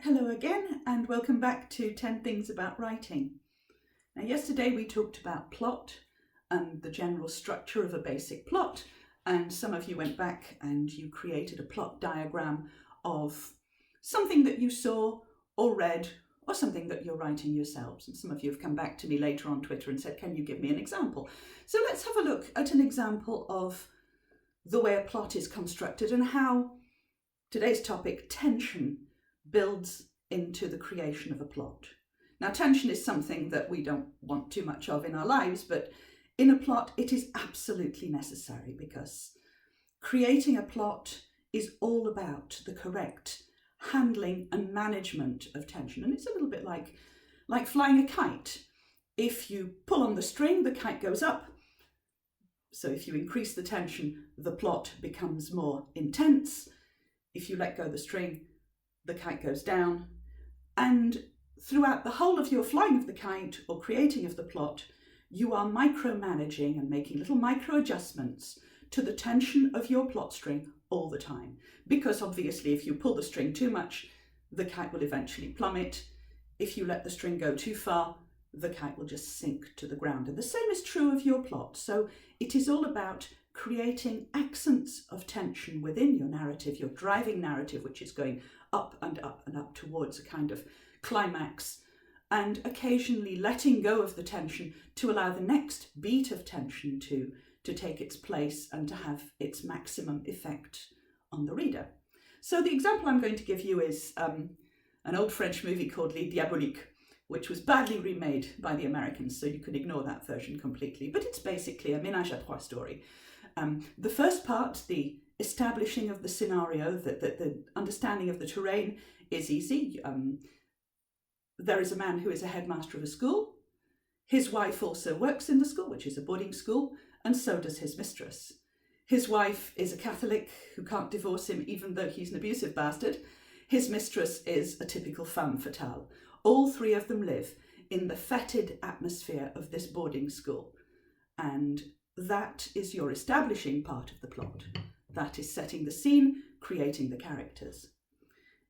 Hello again and welcome back to 10 Things About Writing. Now yesterday we talked about plot and the general structure of a basic plot, and some of you went back and you created a plot diagram of something that you saw or read or something that you're writing yourselves. And some of you have come back to me later on Twitter and said, can you give me an example? So let's have a look at an example of the way a plot is constructed and how today's topic, tension, builds into the creation of a plot. Now, tension is something that we don't want too much of in our lives, but in a plot it is absolutely necessary, because creating a plot is all about the correct handling and management of tension. And it's a little bit like flying a kite. If you pull on the string, the kite goes up. So if you increase the tension, the plot becomes more intense. If you let go the string, the kite goes down. And throughout the whole of your flying of the kite or creating of the plot, you are micromanaging and making little micro adjustments to the tension of your plot string all the time. Because obviously if you pull the string too much, the kite will eventually plummet. If you let the string go too far, the kite will just sink to the ground. And the same is true of your plot. So it is all about creating accents of tension within your narrative, your driving narrative, which is going up and up and up towards a kind of climax, and occasionally letting go of the tension to allow the next beat of tension to take its place and to have its maximum effect on the reader. So the example I'm going to give you is an old French movie called Les Diaboliques, which was badly remade by the Americans, so you can ignore that version completely. But it's basically a ménage à trois story. The first part, the establishing of the scenario, the understanding of the terrain, is easy. There is a man who is a headmaster of a school. His wife also works in the school, which is a boarding school, and so does his mistress. His wife is a Catholic who can't divorce him even though he's an abusive bastard. His mistress is a typical femme fatale. All three of them live in the fetid atmosphere of this boarding school. And that is your establishing part of the plot. That is setting the scene, creating the characters.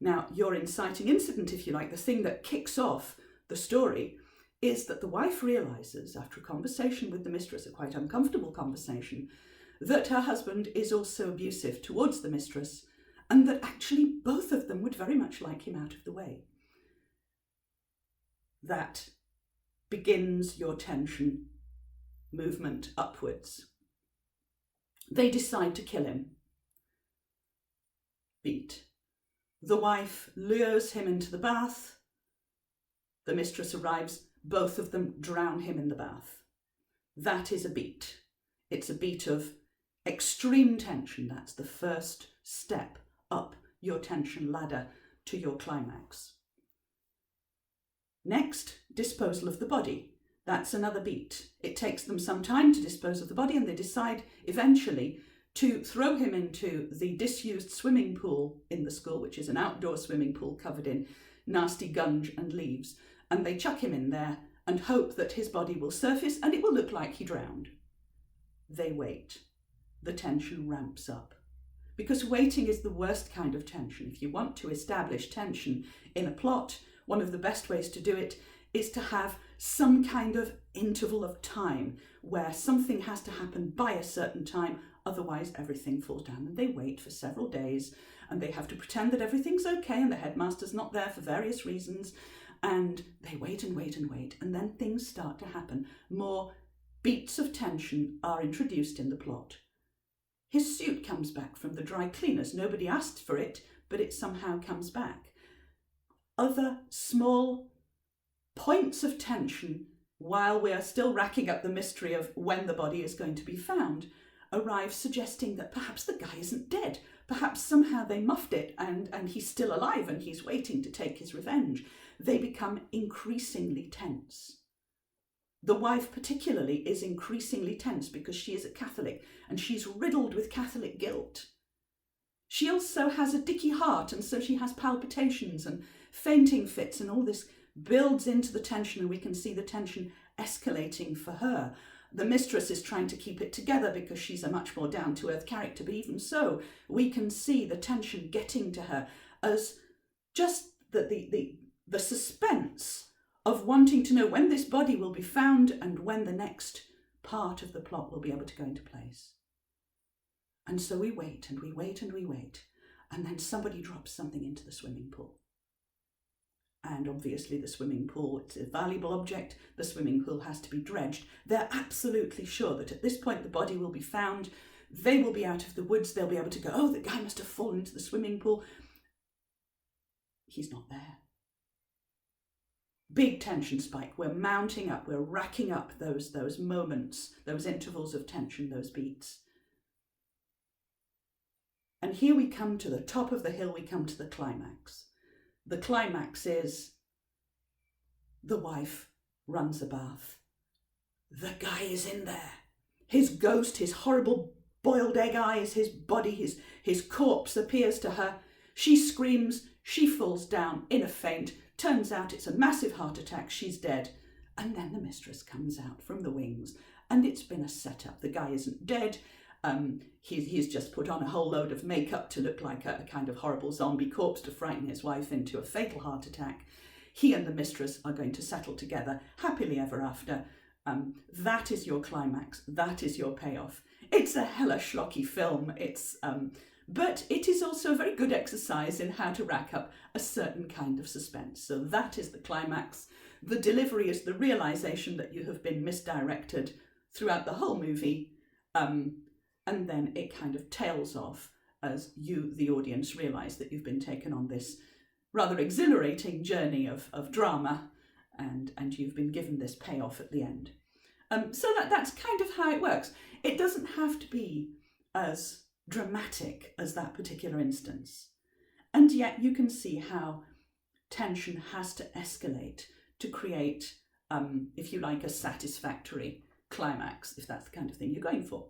Now, your inciting incident, if you like, the thing that kicks off the story, is that the wife realises, after a conversation with the mistress, a quite uncomfortable conversation, that her husband is also abusive towards the mistress, and that actually both of them would very much like him out of the way. That begins your tension movement upwards. They decide to kill him. Beat. The wife lures him into the bath. The mistress arrives. Both of them drown him in the bath. That is a beat. It's a beat of extreme tension. That's the first step up your tension ladder to your climax. Next, disposal of the body. That's another beat. It takes them some time to dispose of the body, and they decide eventually to throw him into the disused swimming pool in the school, which is an outdoor swimming pool covered in nasty gunge and leaves. And they chuck him in there and hope that his body will surface and it will look like he drowned. They wait. The tension ramps up. Because waiting is the worst kind of tension. If you want to establish tension in a plot, one of the best ways to do it is to have some kind of interval of time where something has to happen by a certain time, otherwise everything falls down. And they wait for several days, and they have to pretend that everything's okay and the headmaster's not there for various reasons, and they wait and wait and wait, and then things start to happen. More beats of tension are introduced in the plot. His suit comes back from the dry cleaners. Nobody asked for it, but it somehow comes back. Other small points of tension, while we are still racking up the mystery of when the body is going to be found, arrive, suggesting that perhaps the guy isn't dead. Perhaps somehow they muffed it and he's still alive and he's waiting to take his revenge. They become increasingly tense. The wife particularly is increasingly tense because she is a Catholic and she's riddled with Catholic guilt. She also has a dicky heart, and so she has palpitations and fainting fits, and all this builds into the tension, and we can see the tension escalating for her. The mistress is trying to keep it together because she's a much more down-to-earth character, but even so, we can see the tension getting to her as just the suspense of wanting to know when this body will be found and when the next part of the plot will be able to go into place. And so we wait and we wait and we wait, and then somebody drops something into the swimming pool. And obviously the swimming pool, it's a valuable object, the swimming pool has to be dredged. They're absolutely sure that at this point the body will be found, they will be out of the woods, they'll be able to go, oh, the guy must have fallen into the swimming pool. He's not there. Big tension spike, we're mounting up, we're racking up those moments, those intervals of tension, those beats. And here we come to the top of the hill, we come to the climax. The climax is the wife runs a bath. The guy is in there. His ghost, his horrible boiled egg eyes, his body, his corpse appears to her. She screams, she falls down in a faint. Turns out it's a massive heart attack, she's dead. And then the mistress comes out from the wings, and it's been a setup. The guy isn't dead. He's just put on a whole load of makeup to look like a kind of horrible zombie corpse to frighten his wife into a fatal heart attack. He and the mistress are going to settle together happily ever after. That is your climax. That is your payoff. It's a hella schlocky film. But it is also a very good exercise in how to rack up a certain kind of suspense. So that is the climax. The delivery is the realization that you have been misdirected throughout the whole movie. And then it kind of tails off as you, the audience, realise that you've been taken on this rather exhilarating journey of drama, and you've been given this payoff at the end. So that's kind of how it works. It doesn't have to be as dramatic as that particular instance. And yet you can see how tension has to escalate to create, if you like, a satisfactory climax, if that's the kind of thing you're going for.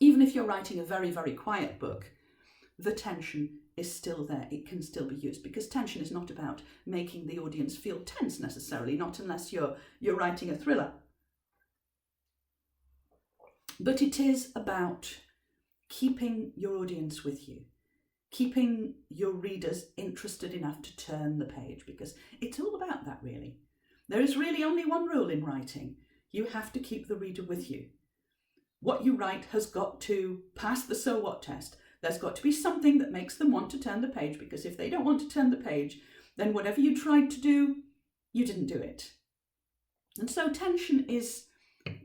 Even if you're writing a very, very quiet book, the tension is still there. It can still be used, because tension is not about making the audience feel tense necessarily, not unless you're writing a thriller. But it is about keeping your audience with you, keeping your readers interested enough to turn the page, because it's all about that, really. There is really only one rule in writing. You have to keep the reader with you. What you write has got to pass the so what test. There's got to be something that makes them want to turn the page, because if they don't want to turn the page, then whatever you tried to do, you didn't do it. And so tension is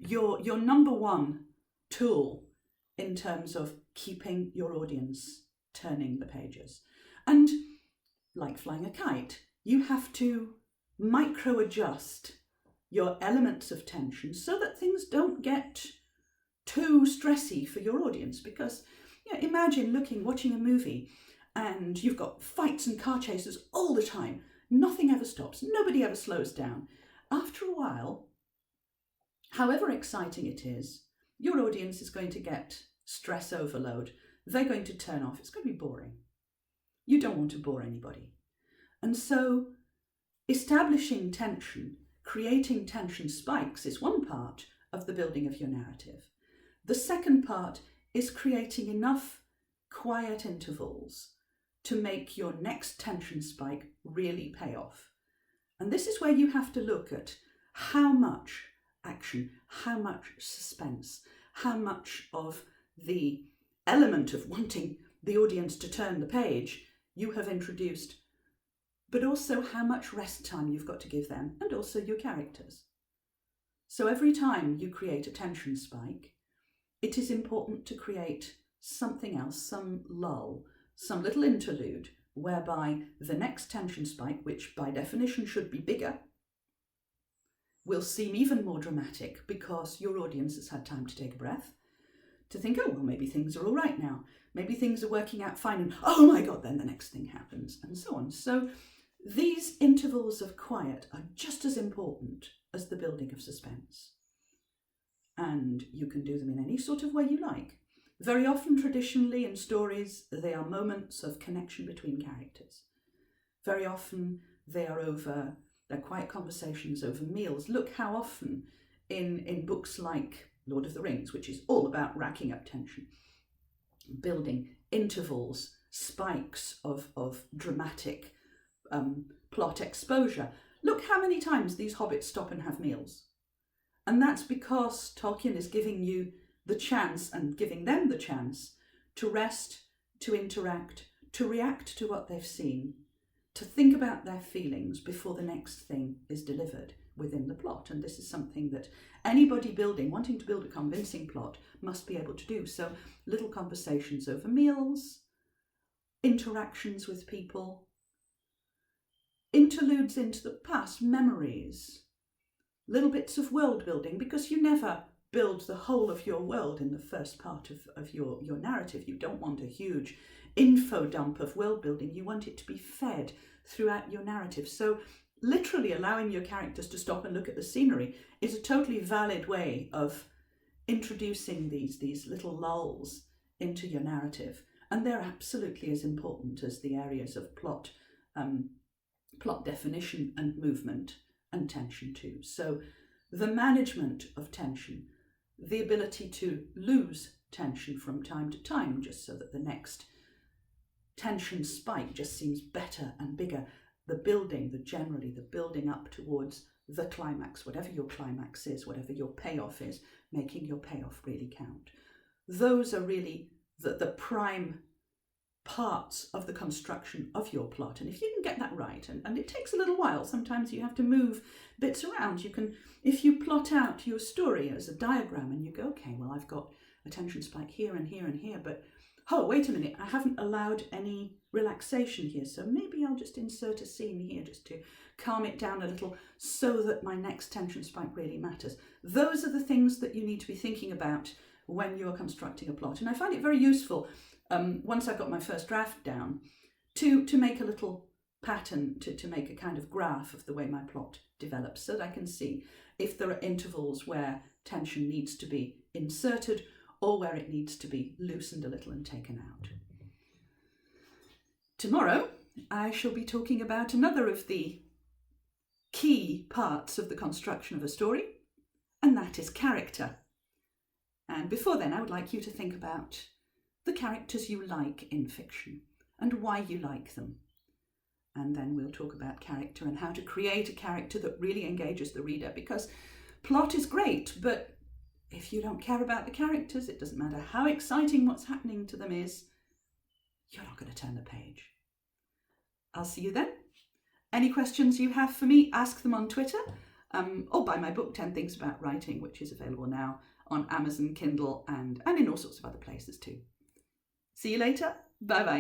your number one tool in terms of keeping your audience turning the pages. And like flying a kite, you have to micro-adjust your elements of tension so that things don't get too stressy for your audience. Because imagine watching a movie and you've got fights and car chases all the time. Nothing ever stops. Nobody ever slows down. After a while, however exciting it is, your audience is going to get stress overload. They're going to turn off. It's going to be boring. You don't want to bore anybody. And so establishing tension, creating tension spikes is one part of the building of your narrative. The second part is creating enough quiet intervals to make your next tension spike really pay off. And this is where you have to look at how much action, how much suspense, how much of the element of wanting the audience to turn the page you have introduced, but also how much rest time you've got to give them, and also your characters. So every time you create a tension spike, it is important to create something else, some lull, some little interlude, whereby the next tension spike, which by definition should be bigger, will seem even more dramatic, because your audience has had time to take a breath, to think, oh, well, maybe things are all right now. Maybe things are working out fine, and oh my God, then the next thing happens, and so on. So these intervals of quiet are just as important as the building of suspense. And you can do them in any sort of way you like. Very often, traditionally, in stories, they are moments of connection between characters. Very often, they're quiet conversations over meals. Look how often in books like Lord of the Rings, which is all about racking up tension, building intervals, spikes of dramatic plot exposure. Look how many times these hobbits stop and have meals. And that's because Tolkien is giving you the chance and giving them the chance to rest, to interact, to react to what they've seen, to think about their feelings before the next thing is delivered within the plot. And this is something that anybody wanting to build a convincing plot must be able to do. So little conversations over meals, interactions with people, interludes into the past, memories, little bits of world building, because you never build the whole of your world in the first part of your narrative. You don't want a huge info dump of world building. You want it to be fed throughout your narrative. So literally allowing your characters to stop and look at the scenery is a totally valid way of introducing these little lulls into your narrative. And they're absolutely as important as the areas of plot definition and movement and tension too. So the management of tension, the ability to lose tension from time to time, just so that the next tension spike just seems better and bigger. The building up towards the climax, whatever your climax is, whatever your payoff is, making your payoff really count. Those are really the prime parts of the construction of your plot. And if you can get that right, and it takes a little while, sometimes you have to move bits around. You can, if you plot out your story as a diagram and you go, okay, well, I've got a tension spike here and here and here, but oh, wait a minute, I haven't allowed any relaxation here, so maybe I'll just insert a scene here just to calm it down a little so that my next tension spike really matters. Those are the things that you need to be thinking about when you're constructing a plot. And I find it very useful, once I've got my first draft down, to make a little pattern, to make a kind of graph of the way my plot develops, so that I can see if there are intervals where tension needs to be inserted or where it needs to be loosened a little and taken out. Tomorrow, I shall be talking about another of the key parts of the construction of a story, and that is character. And before then, I would like you to think about the characters you like in fiction and why you like them. And then we'll talk about character and how to create a character that really engages the reader, because plot is great, but if you don't care about the characters, it doesn't matter how exciting what's happening to them is, you're not going to turn the page. I'll see you then. Any questions you have for me, ask them on Twitter, or buy my book, 10 Things About Writing, which is available now on Amazon, Kindle, and in all sorts of other places too. See you later. Bye-bye.